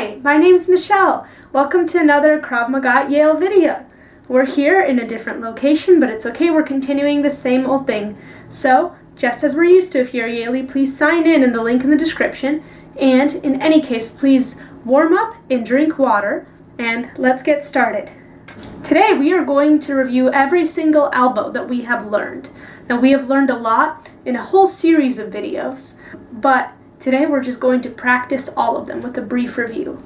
Hi, my name's Michelle. Welcome to another Krav Maga Yale video. We're here in a different location, but it's okay, we're continuing the same old thing. So, just as we're used to, if you're Yale, please sign in the link in the description. And in any case, please warm up and drink water, and let's get started. Today we are going to review every single elbow that we have learned. Now we have learned a lot in a whole series of videos, but today we're just going to practice all of them with a brief review.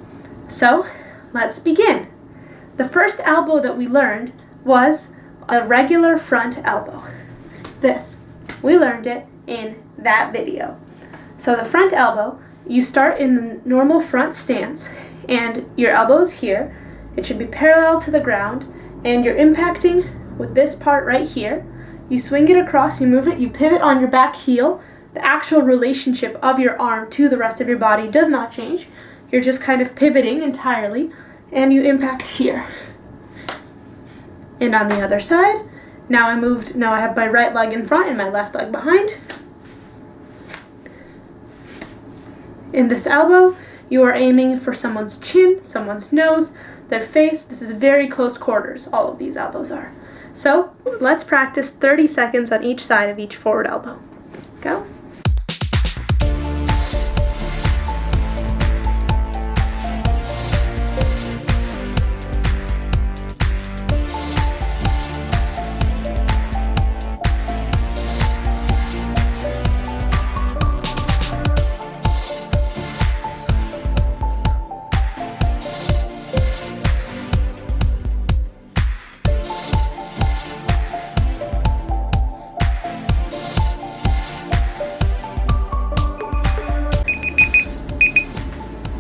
So, let's begin. The first elbow that we learned was a regular front elbow. We learned it in that video. So the front elbow, you start in the normal front stance, and your elbow's here. It should be parallel to the ground, and you're impacting with this part right here. You swing it across, you move it, you pivot on your back heel. The actual relationship of your arm to the rest of your body does not change. You're just kind of pivoting entirely, and you impact here. And on the other side, now I have my right leg in front and my left leg behind. In this elbow, you are aiming for someone's chin, someone's nose, their face. This is very close quarters, all of these elbows are. So, let's practice 30 seconds on each side of each forward elbow. Go.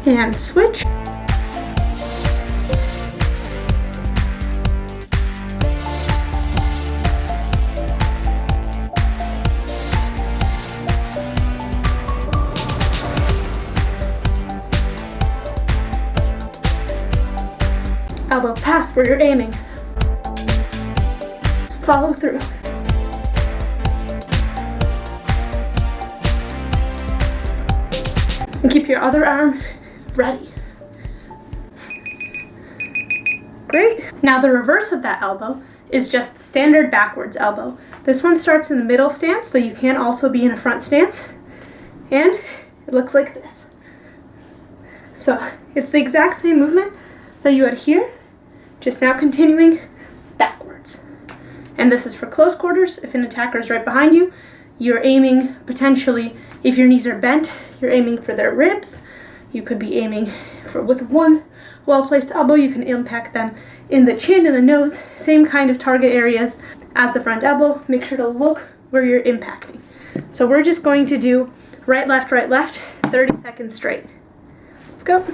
And switch. Elbow past where you're aiming. Follow through. And keep your other arm ready. Great. Now the reverse of that elbow is just the standard backwards elbow. This one starts in the middle stance, so you can also be in a front stance. And it looks like this. So it's the exact same movement that you had here, just now continuing backwards. And this is for close quarters. If an attacker is right behind you, you're aiming potentially, if your knees are bent, you're aiming for their ribs. You could be aiming with one well-placed elbow. You can impact them in the chin and the nose, same kind of target areas as the front elbow. Make sure to look where you're impacting. So we're just going to do right, left, 30 seconds straight. Let's go.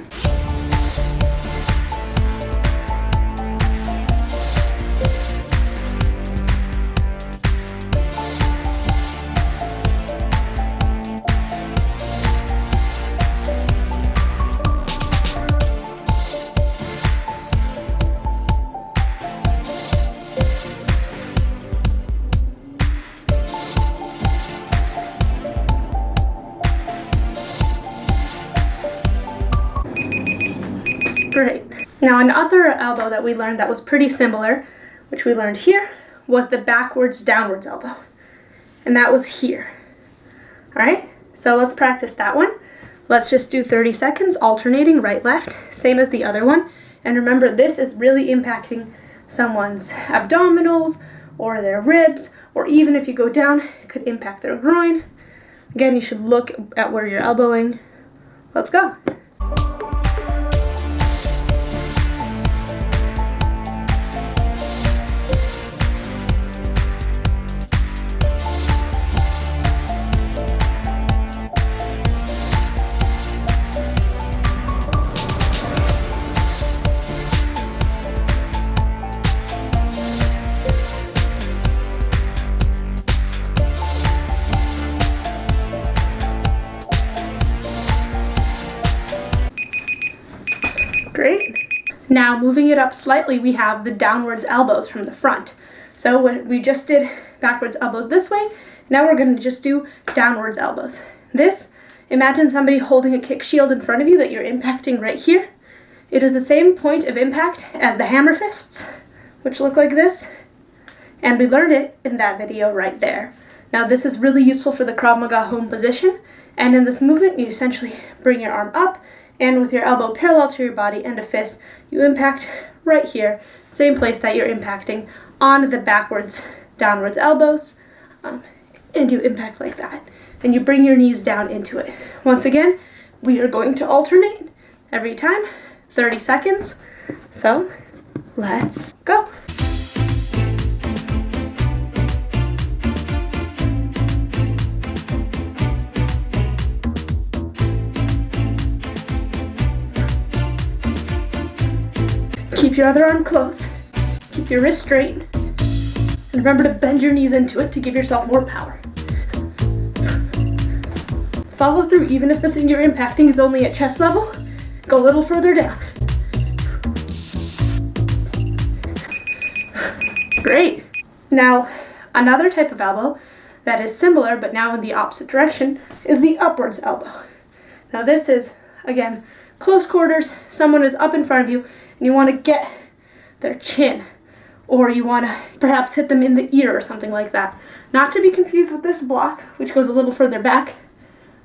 Great. Now another elbow that we learned that was pretty similar, which we learned here, was the backwards downwards elbow. And that was here. Alright, so let's practice that one. Let's just do 30 seconds, alternating right, left, same as the other one. And remember, this is really impacting someone's abdominals or their ribs, or even if you go down, it could impact their groin. Again, you should look at where you're elbowing. Let's go. Great. Now moving it up slightly, we have the downwards elbows from the front. So we just did backwards elbows this way, now we're going to just do downwards elbows. This imagine somebody holding a kick shield in front of you that you're impacting right here. It is the same point of impact as the hammer fists, which look like this. And we learned it in that video right there. Now this is really useful for the Krav Maga home position. And in this movement, you essentially bring your arm up, and with your elbow parallel to your body and a fist, you impact right here, same place that you're impacting on the backwards, downwards elbows, and you impact like that. And you bring your knees down into it. Once again, we are going to alternate every time, 30 seconds. So, let's go. Keep your other arm close. Keep your wrist straight. And remember to bend your knees into it to give yourself more power. Follow through even if the thing you're impacting is only at chest level. Go a little further down. Great. Now, another type of elbow that is similar but now in the opposite direction is the upwards elbow. Now this is, again, close quarters. Someone is up in front of you and you want to get their chin, or you want to perhaps hit them in the ear or something like that. Not to be confused with this block, which goes a little further back.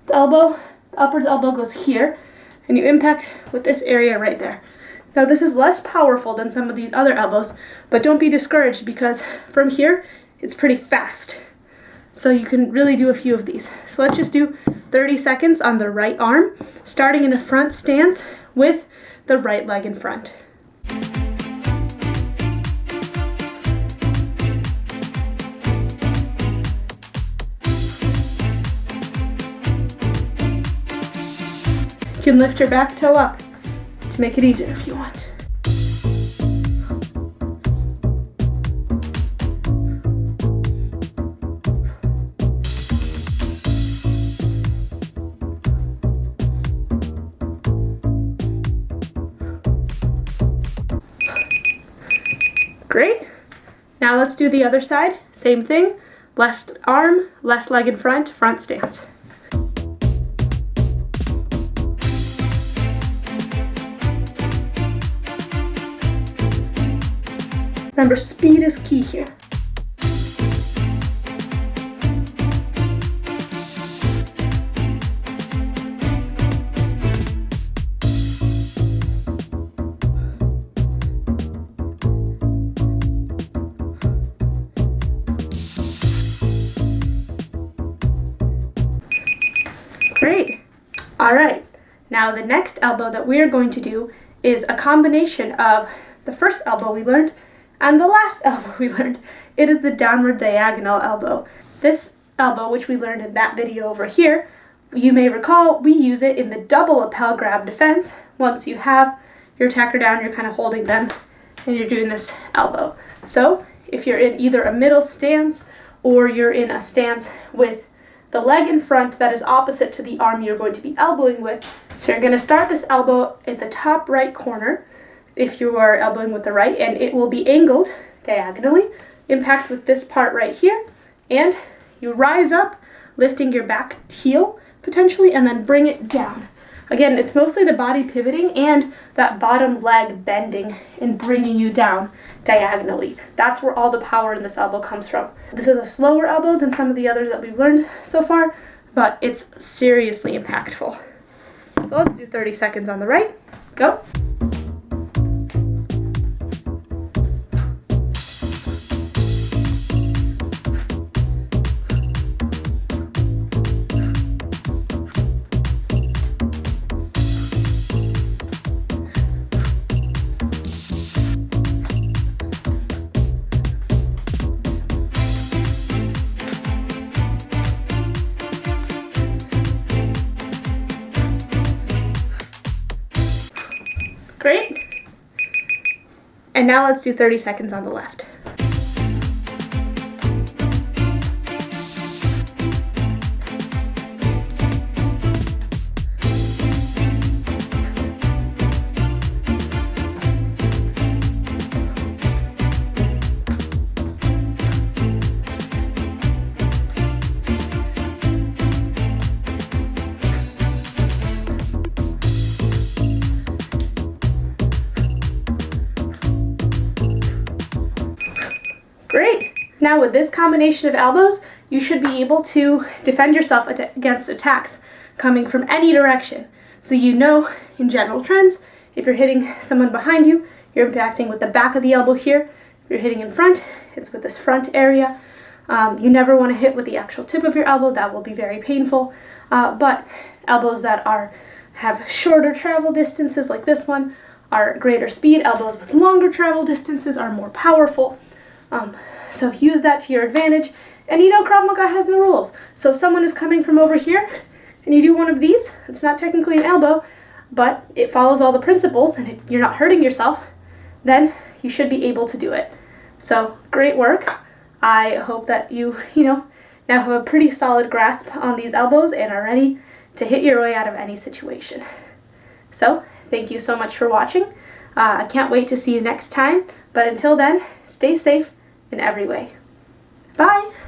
The upwards elbow goes here, and you impact with this area right there. Now this is less powerful than some of these other elbows, but don't be discouraged because from here, it's pretty fast. So you can really do a few of these. So let's just do 30 seconds on the right arm, starting in a front stance with the right leg in front. You can lift your back toe up to make it easier if you want. Great. Now let's do the other side. Same thing. Left arm, left leg in front, front stance. Remember, speed is key here. Great. All right. Now the next elbow that we are going to do is a combination of the first elbow we learned and the last elbow we learned. It is the downward diagonal elbow. This elbow, which we learned in that video over here, you may recall we use it in the double lapel grab defense. Once you have your attacker down, you're kind of holding them and you're doing this elbow. So if you're in either a middle stance or you're in a stance with the leg in front that is opposite to the arm you're going to be elbowing with. So you're going to start this elbow at the top right corner if you are elbowing with the right, and it will be angled diagonally, impact with this part right here, and you rise up, lifting your back heel potentially, and then bring it down. Again, it's mostly the body pivoting and that bottom leg bending and bringing you down diagonally. That's where all the power in this elbow comes from. This is a slower elbow than some of the others that we've learned so far, but it's seriously impactful. So let's do 30 seconds on the right. Go. Great. And now let's do 30 seconds on the left. Now with this combination of elbows, you should be able to defend yourself against attacks coming from any direction. So you know in general trends, if you're hitting someone behind you, you're impacting with the back of the elbow here. If you're hitting in front, it's with this front area. You never want to hit with the actual tip of your elbow. That will be very painful. But elbows that have shorter travel distances like this one are greater speed. Elbows with longer travel distances are more powerful. So use that to your advantage. And you know Krav Maga has no rules. So if someone is coming from over here and you do one of these, it's not technically an elbow, but it follows all the principles and you're not hurting yourself, then you should be able to do it. So great work. I hope that you now have a pretty solid grasp on these elbows and are ready to hit your way out of any situation. So thank you so much for watching. I can't wait to see you next time, but until then, stay safe in every way. Bye!